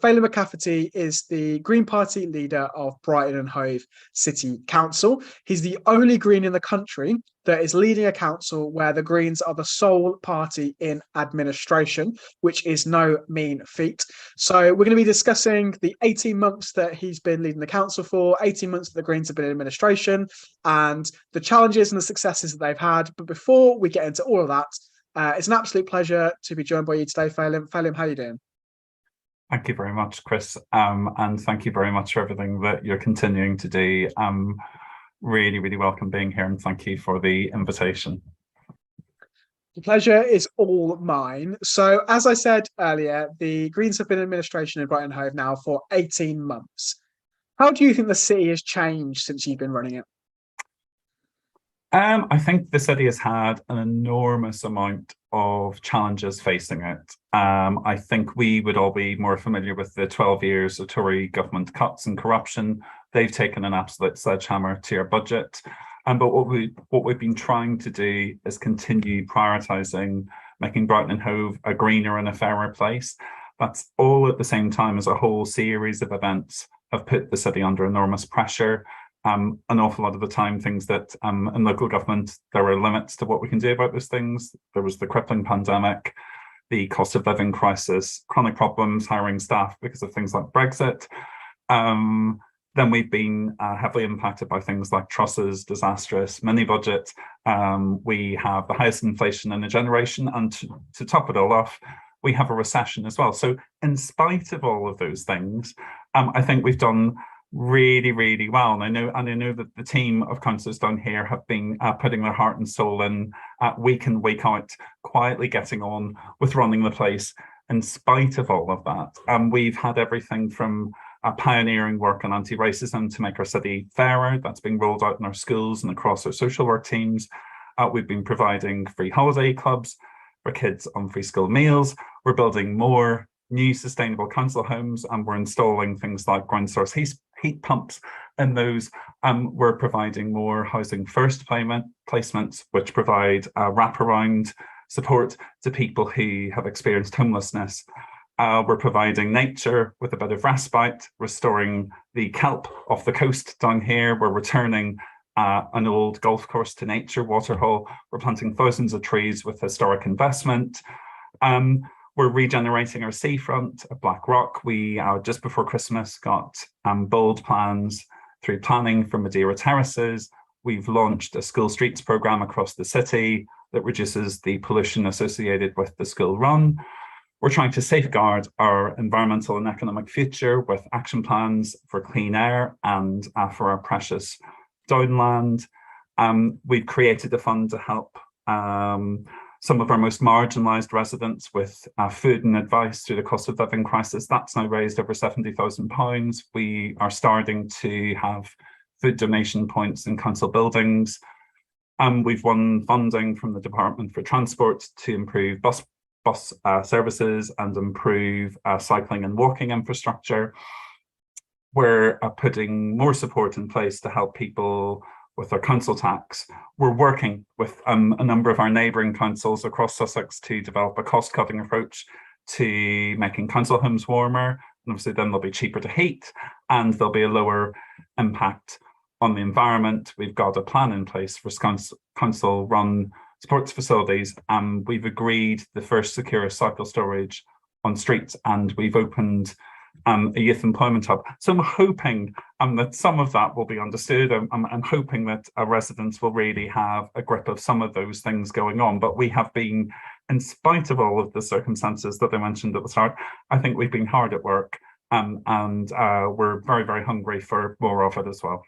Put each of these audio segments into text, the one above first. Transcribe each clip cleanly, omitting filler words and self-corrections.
Phelim Mac Cafferty is the Green Party leader of Brighton Hove City Council. He's the only Green in the country that is leading a council where the Greens are the sole party in administration, which is no mean feat. So we're going to be discussing the 18 months that he's been leading the council for, 18 months that the Greens have been in administration, and the challenges and the successes that they've had. But before we get into all of that, it's an absolute pleasure to be joined by you today, Phelim. Phelim, how are you doing? Thank you very much, Chris, and thank you very much for everything that you're continuing to do. Really welcome being here, and thank you for the invitation. The pleasure is all mine. So, as I said earlier, the Greens have been in administration in Brighton Hove now for 18 months. How do you think the city has changed since you've been running it? I think the city has had an enormous amount of challenges facing it. I think we would all be more familiar with the 12 years of Tory government cuts and corruption. They've taken an absolute sledgehammer to our budget. But what we've been trying to do is continue prioritising making Brighton and Hove a greener and a fairer place. That's all at the same time as a whole series of events have put the city under enormous pressure. An awful lot of the time, things that in local government, there are limits to what we can do about those things. There was the crippling pandemic, the cost of living crisis, chronic problems, hiring staff because of things like Brexit. Then we've been heavily impacted by things like trusses, disastrous mini-budget. We have the highest inflation in a generation, and to top it all off, we have a recession as well. So in spite of all of those things, I think we've done really well, and I know that the team of councillors down here have been putting their heart and soul in week in, week out, quietly getting on with running the place in spite of all of that. We've had everything from pioneering work on anti-racism to make our city fairer. That's being rolled out in our schools and across our social work teams. We've been providing free holiday clubs for kids on free school meals. We're building more new sustainable council homes, and we're installing things like ground source heat pumps in those. We're providing more housing first placements, which provide wraparound support to people who have experienced homelessness. We're providing nature with a bit of respite, restoring the kelp off the coast down here. We're returning an old golf course to nature waterhole. We're planting thousands of trees with historic investment. We're regenerating our seafront at Black Rock. We, just before Christmas, got bold plans through planning for Madeira Terraces. We've launched a school streets programme across the city that reduces the pollution associated with the school run. We're trying to safeguard our environmental and economic future with action plans for clean air and for our precious downland. We've created a fund to help some of our most marginalised residents with food and advice through the cost of living crisis. That's now raised over £70,000. We are starting to have food donation points in council buildings. We've won funding from the Department for Transport to improve bus services and improve cycling and walking infrastructure. We're putting more support in place to help people with our council tax. We're working with a number of our neighbouring councils across Sussex to develop a cost-cutting approach to making council homes warmer. And obviously then they'll be cheaper to heat and there'll be a lower impact on the environment. We've got a plan in place for council-run sports facilities, and we've agreed the first secure cycle storage on streets, and we've opened a youth employment hub. So I'm hoping that some of that will be understood. I'm hoping that our residents will really have a grip of some of those things going on. But we have been, in spite of all of the circumstances that I mentioned at the start, I think we've been hard at work, and we're very hungry for more of it as well.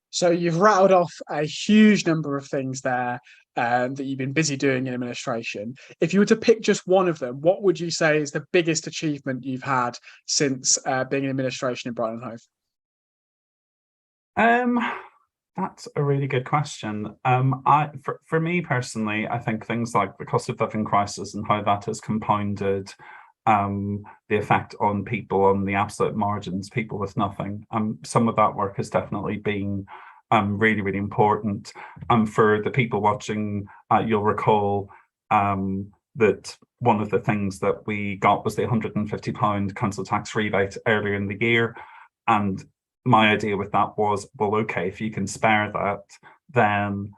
So you've rattled off a huge number of things there that you've been busy doing in administration. If you were to pick just one of them, what would you say is the biggest achievement you've had since being in administration in Brighton Hove? That's a really good question. For me personally, I think things like the cost of living crisis and how that has compounded the effect on people on the absolute margins, people with nothing. Some of that work has definitely been really important. For the people watching, you'll recall that one of the things that we got was the £150 council tax rebate earlier in the year. And my idea with that was, well, okay, if you can spare that, then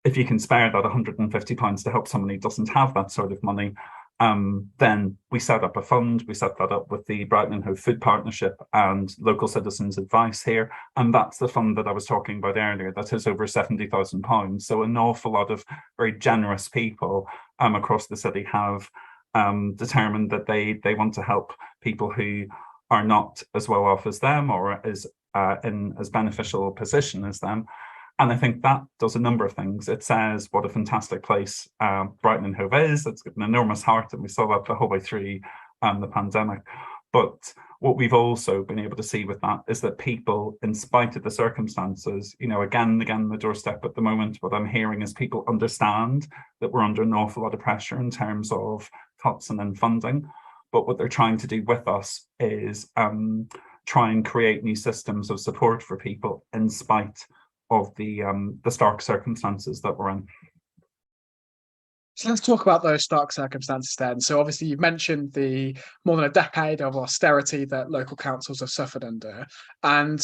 if you can spare that £150 to help someone who doesn't have that sort of money, then we set up a fund. We set that up with the Brighton Hove Food Partnership and Local Citizens Advice here. And that's the fund that I was talking about earlier that has over £70,000. So an awful lot of very generous people across the city have determined that they want to help people who are not as well off as them or is in as beneficial a position as them. And I think that does a number of things. It says what a fantastic place Brighton Hove is. It's got an enormous heart, and we saw that the whole way through the pandemic. But what we've also been able to see with that is that people, in spite of the circumstances, again and again, the doorstep at the moment, what I'm hearing is people understand that we're under an awful lot of pressure in terms of cuts and then funding. But what they're trying to do with us is try and create new systems of support for people in spite of the stark circumstances that we're in. So let's talk about those stark circumstances then. So obviously you've mentioned the more than a decade of austerity that local councils have suffered under. And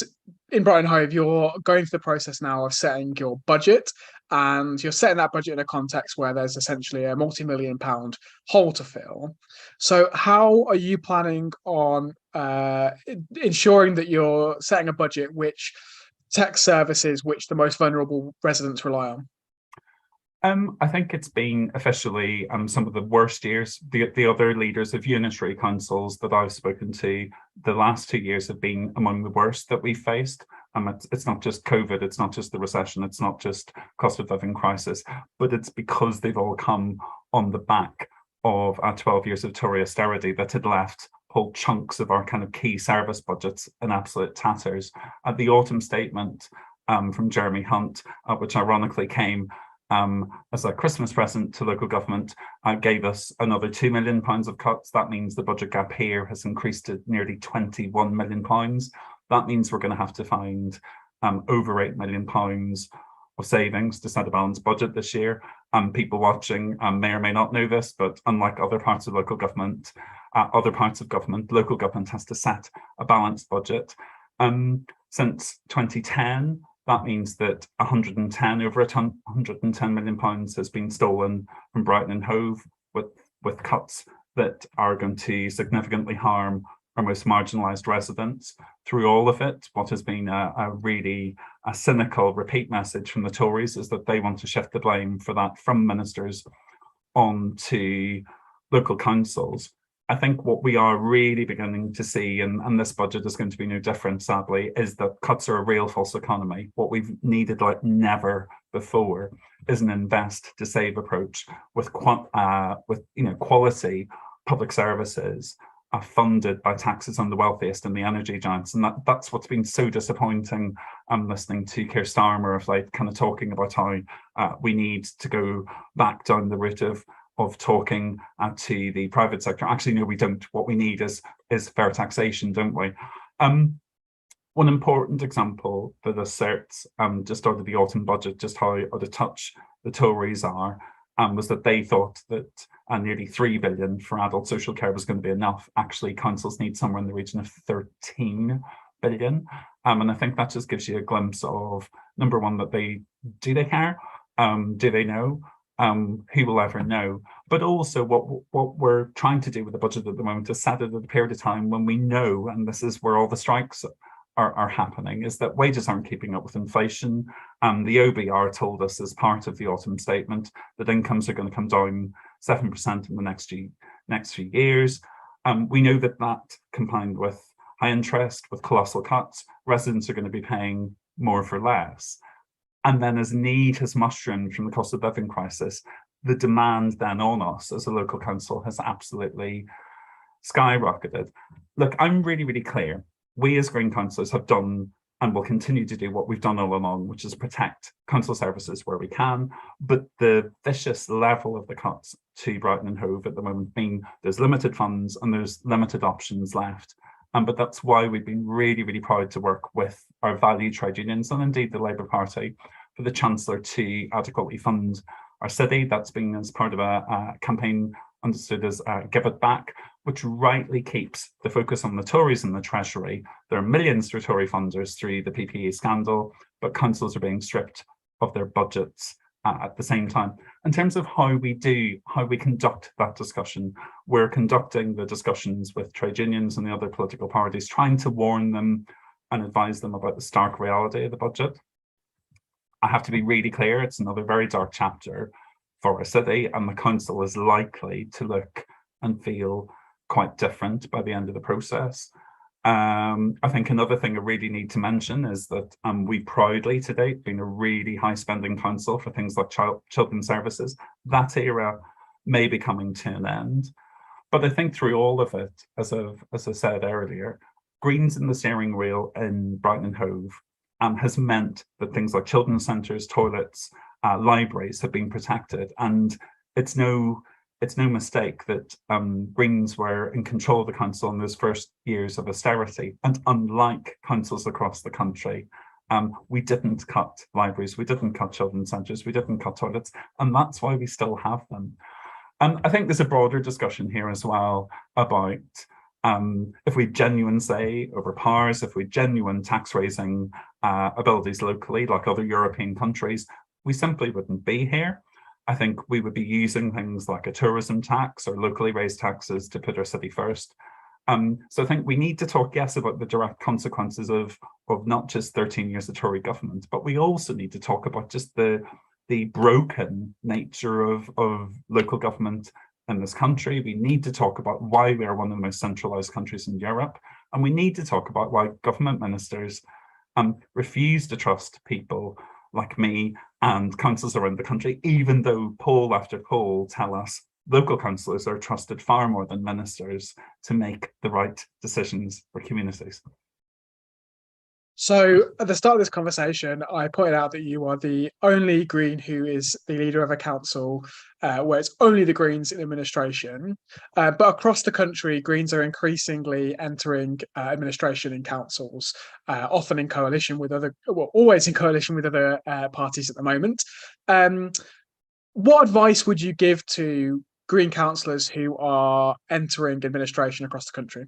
in Brighton Hove, you're going through the process now of setting your budget, and you're setting that budget in a context where there's essentially a multi-million-pound hole to fill. So how are you planning on ensuring that you're setting a budget which tech services which the most vulnerable residents rely on? I think it's been officially some of the worst years. The other leaders of unitary councils that I've spoken to, the last 2 years have been among the worst that we've faced. It's not just COVID, it's not just the recession, it's not just cost of living crisis, but it's because they've all come on the back of 12 years of Tory austerity that had left whole chunks of our kind of key service budgets in absolute tatters. The autumn statement from Jeremy Hunt, which ironically came as a Christmas present to local government, gave us another £2 million of cuts. That means the budget gap here has increased to nearly £21 million. That means we're going to have to find over £8 million of savings to set a balanced budget this year. People watching may or may not know this, but unlike other parts of local government, local government has to set a balanced budget. Since 2010, that means that over £110 million has been stolen from Brighton and Hove with cuts that are going to significantly harm our most marginalised residents. Through all of it, what has been a really cynical repeat message from the Tories is that they want to shift the blame for that from ministers onto local councils. I think what we are really beginning to see, and this budget is going to be no different, sadly, is that cuts are a real false economy. What we've needed like never before is an invest to save approach with quality public services funded by taxes on the wealthiest and the energy giants. And that's what's been so disappointing. I'm listening to Keir Starmer of late kind of talking about how we need to go back down the route of talking to the private sector. Actually, no, we don't. What we need is fair taxation, don't we? One important example that asserts just out of the autumn budget just how out of touch the Tories are was that they thought that nearly £3 billion for adult social care was going to be enough. Actually, councils need somewhere in the region of £13 billion. And I think that just gives you a glimpse of, number one, that they care? Do they know? Who will ever know? But also what we're trying to do with the budget at the moment is set it at a period of time when we know, and this is where all the strikes are happening, is that wages aren't keeping up with inflation. The OBR told us as part of the autumn statement that incomes are going to come down 7% in the next few years. We know that combined with high interest, with colossal cuts, residents are going to be paying more for less. And then as need has mushroomed from the cost of living crisis, the demand then on us as a local council has absolutely skyrocketed. Look, I'm really, really clear. We as Green councillors have done and will continue to do what we've done all along, which is protect council services where we can. But the vicious level of the cuts to Brighton and Hove at the moment mean there's limited funds and there's limited options left. But that's why we've been really, really proud to work with our valued trade unions and indeed the Labour Party for the Chancellor to adequately fund our city. That's been as part of a campaign understood as Give It Back, which rightly keeps the focus on the Tories and the Treasury. There are millions for Tory funders through the PPE scandal, but councils are being stripped of their budgets at the same time. In terms of how we conduct that discussion, we're conducting the discussions with trade unions and the other political parties, trying to warn them and advise them about the stark reality of the budget. I have to be really clear, it's another very dark chapter for our city, and the council is likely to look and feel quite different by the end of the process. I think another thing I really need to mention is that we proudly to date been a really high spending council for things like children's services. That era may be coming to an end. But I think through all of it, as I said earlier, Greens in the steering wheel in Brighton and Hove has meant that things like children's centres, toilets, libraries have been protected. And it's no mistake that Greens were in control of the council in those first years of austerity. And unlike councils across the country, we didn't cut libraries, we didn't cut children's centres, we didn't cut toilets, and that's why we still have them. I think there's a broader discussion here as well about if we genuine say over powers, if we genuine tax raising abilities locally, like other European countries, we simply wouldn't be here. I think we would be using things like a tourism tax or locally raised taxes to put our city first. So I think we need to talk, yes, about the direct consequences of not just 13 years of Tory government, but we also need to talk about just the broken nature of local government in this country. We need to talk about why we are one of the most centralised countries in Europe. And we need to talk about why government ministers refuse to trust people like me and councils around the country, even though poll after poll tell us local councillors are trusted far more than ministers to make the right decisions for communities. So at the start of this conversation, I pointed out that you are the only Green who is the leader of a council where it's only the Greens in administration. But across the country, Greens are increasingly entering administration in councils, often in coalition with always in coalition with other parties at the moment. What advice would you give to Green councillors who are entering administration across the country?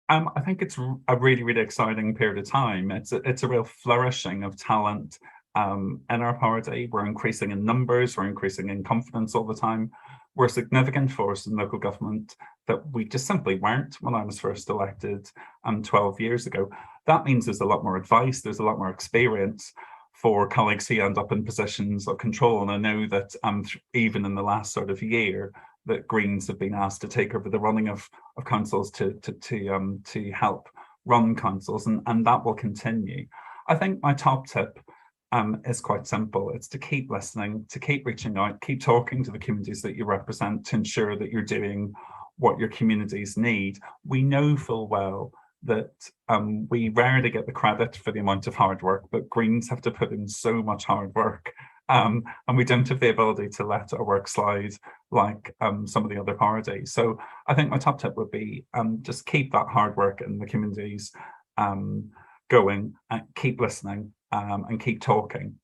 I think it's a really, really exciting period of time. It's a real flourishing of talent in our party. We're increasing in numbers, we're increasing in confidence all the time. We're a significant force in local government that we just simply weren't when I was first elected 12 years ago. That means there's a lot more advice, there's a lot more experience for colleagues who end up in positions of control. And I know that even in the last sort of year, that Greens have been asked to take over the running of councils to help run councils, and that will continue. I think my top tip is quite simple. It's to keep listening, to keep reaching out, keep talking to the communities that you represent to ensure that you're doing what your communities need. We know full well that we rarely get the credit for the amount of hard work, but Greens have to put in so much hard work. And we don't have the ability to let our work slide like some of the other parties. So I think my top tip would be just keep that hard work in the communities going, keep listening and keep talking.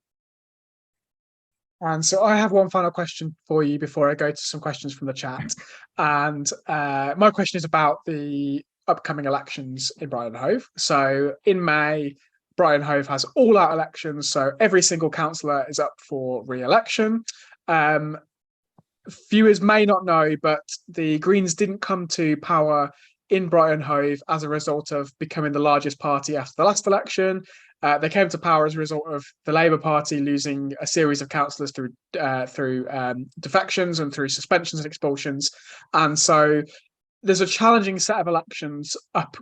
And so I have one final question for you before I go to some questions from the chat. And my question is about the upcoming elections in Brighton Hove. So in May, Brighton Hove has all-out elections, so every single councillor is up for re-election. Viewers may not know, but the Greens didn't come to power in Brighton Hove as a result of becoming the largest party after the last election. They came to power as a result of the Labour Party losing a series of councillors through defections and through suspensions and expulsions. And so there's a challenging set of elections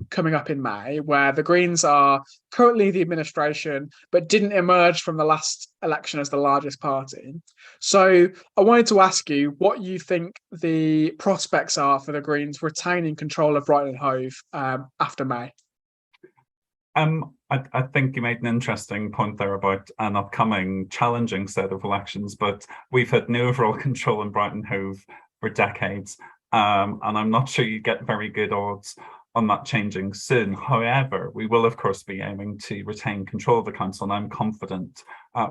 coming up in May where the Greens are currently the administration, but didn't emerge from the last election as the largest party. So I wanted to ask you what you think the prospects are for the Greens retaining control of Brighton Hove after May. I think you made an interesting point there about an upcoming challenging set of elections, but we've had no overall control in Brighton Hove for decades. And I'm not sure you get very good odds on that changing soon. However, we will of course be aiming to retain control of the council, and I'm confident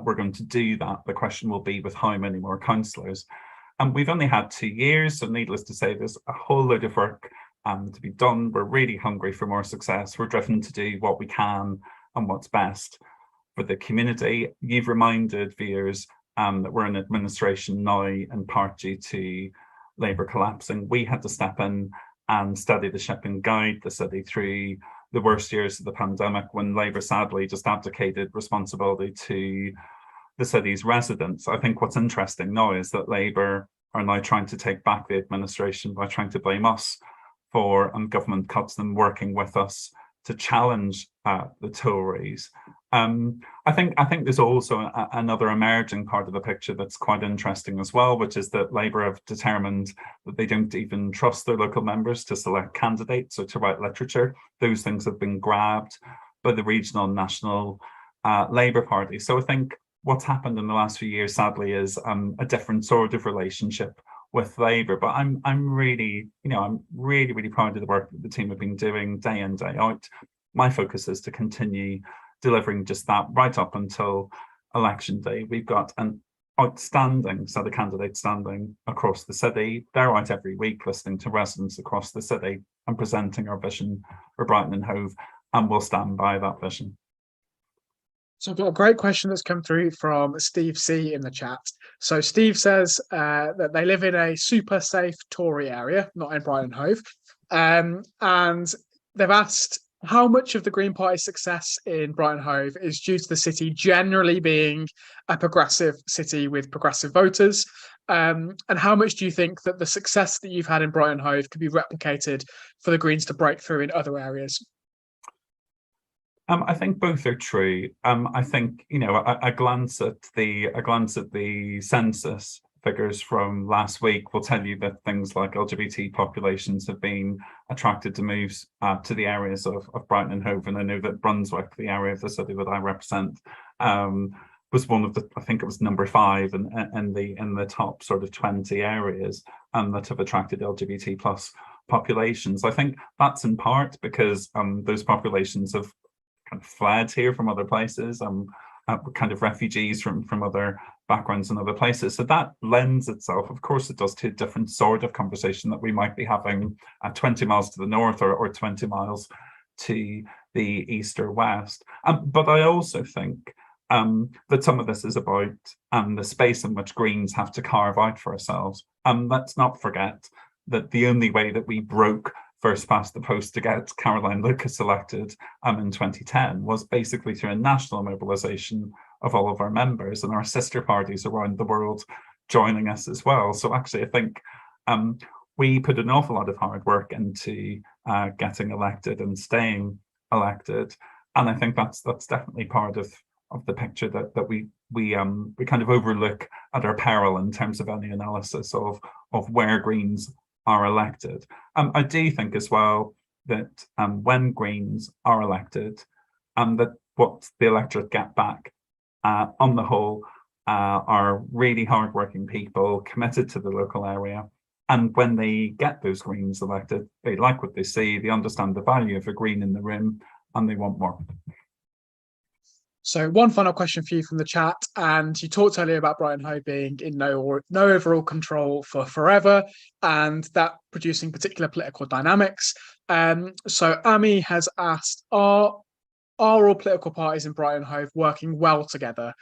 we're going to do that. The question will be with how many more councillors. And we've only had 2 years, so needless to say, there's a whole load of work to be done. We're really hungry for more success. We're driven to do what we can and what's best for the community. You've reminded viewers that we're in administration now in part due to Labour collapsing. We had to step in and steady the ship and guide the city through the worst years of the pandemic, when Labour sadly just abdicated responsibility to the city's residents. I think what's interesting now is that Labour are now trying to take back the administration by trying to blame us for government cuts and working with us to challenge the Tories. I think there's also another emerging part of the picture that's quite interesting as well, which is that Labour have determined that they don't even trust their local members to select candidates or to write literature. Those things have been grabbed by the regional and national Labour Party. So I think what's happened in the last few years, sadly, is a different sort of relationship with Labour. But I'm really proud of the work that the team have been doing day in, day out. My focus is to continue delivering just that right up until election day. We've got an outstanding set of candidates standing across the city. They're out every week listening to residents across the city and presenting our vision for Brighton and Hove, and we'll stand by that vision. So I've got a great question that's come through from Steve C in the chat. So Steve says that they live in a super safe Tory area, not in Brighton Hove. And they've asked how much of the Green Party's success in Brighton Hove is due to the city generally being a progressive city with progressive voters. And how much do you think that the success that you've had in Brighton Hove could be replicated for the Greens to break through in other areas? I think both are true. I think, a glance at the census figures from last week will tell you that things like LGBT populations have been attracted to move to the areas of Brighton and Hove. And I know that Brunswick, the area of the city that I represent, was one of I think it was number 5 in the top sort of 20 areas that have attracted LGBT plus populations. I think that's in part because those populations have kind of fled here from other places, kind of refugees from other backgrounds and other places. So that lends itself, of course it does, to a different sort of conversation that we might be having at 20 miles to the north or 20 miles to the east or west. But I also think that some of this is about the space in which Greens have to carve out for ourselves. Let's not forget that the only way that we broke first past the post to get Caroline Lucas elected in 2010 was basically through a national mobilisation of all of our members and our sister parties around the world joining us as well. So actually, I think we put an awful lot of hard work into getting elected and staying elected, and I think that's definitely part of the picture that we kind of overlook at our peril in terms of any analysis of where Greens are elected. I do think as well that when Greens are elected, that what the electorate get back on the whole are really hardworking people committed to the local area. And when they get those Greens elected, they like what they see, they understand the value of a Green in the room, and they want more. So one final question for you from the chat, and you talked earlier about Brighton Hove being in no overall control for forever, and that producing particular political dynamics. So Amy has asked, are all political parties in Brighton Hove working well together?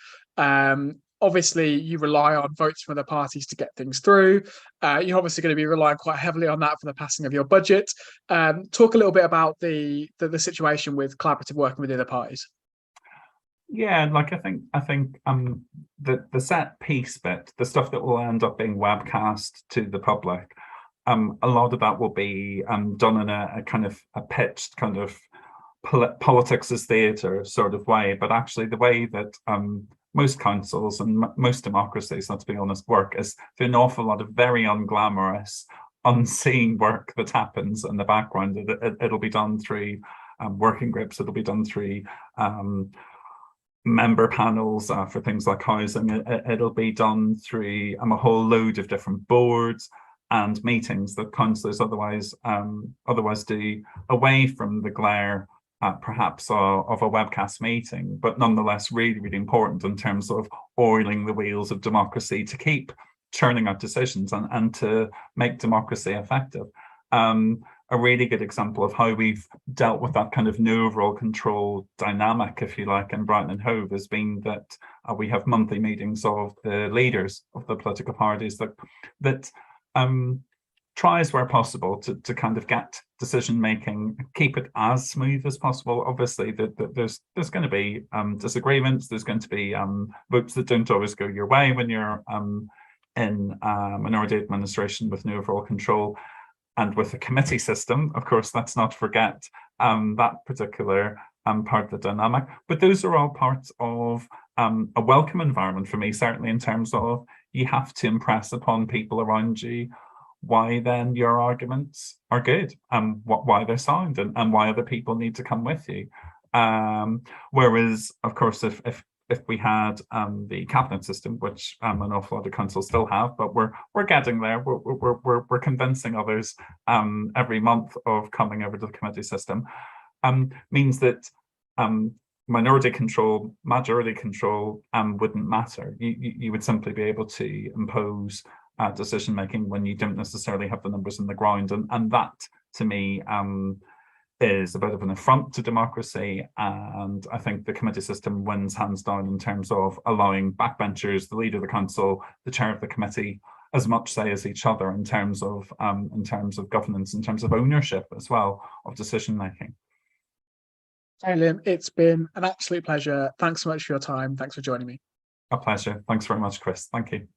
Obviously, you rely on votes from other parties to get things through. You're obviously going to be relying quite heavily on that for the passing of your budget. Talk a little bit about the situation with collaborative working with the other parties. Yeah, like I think the set piece bit, the stuff that will end up being webcast to the public, a lot of that will be done in a kind of a pitched kind of politics as theatre sort of way. But actually, the way that most councils and most democracies, let's be honest, work is through an awful lot of very unglamorous, unseen work that happens in the background. It'll be done through working groups. It'll be done through member panels for things like housing. It'll be done through a whole load of different boards and meetings that councillors otherwise do, away from the glare perhaps of a webcast meeting, but nonetheless really, really important in terms of oiling the wheels of democracy to keep churning out decisions and to make democracy effective. A really good example of how we've dealt with that kind of no overall control dynamic, if you like, in Brighton Hove has been that we have monthly meetings of the leaders of the political parties that tries where possible to kind of get decision making, keep it as smooth as possible. Obviously, there's going to be disagreements. There's going to be votes that don't always go your way when you're in minority administration with no overall control. And with the committee system, of course, let's not forget that particular part of the dynamic. But those are all parts of a welcome environment for me, certainly in terms of you have to impress upon people around you why then your arguments are good and why they're sound and why other people need to come with you. Whereas, of course, if we had the cabinet system, which an awful lot of councils still have, but we're getting there. We're convincing others every month of coming over to the committee system, means that minority control, majority control wouldn't matter. You would simply be able to impose decision making when you don't necessarily have the numbers in the ground, and that to me is a bit of an affront to democracy. And I think the committee system wins hands down in terms of allowing backbenchers, the leader of the council, the chair of the committee, as much say as each other in terms of governance, in terms of ownership as well of decision making. Phelim, it's been an absolute pleasure. Thanks so much for your time. Thanks for joining me. A pleasure. Thanks very much, Chris. Thank you.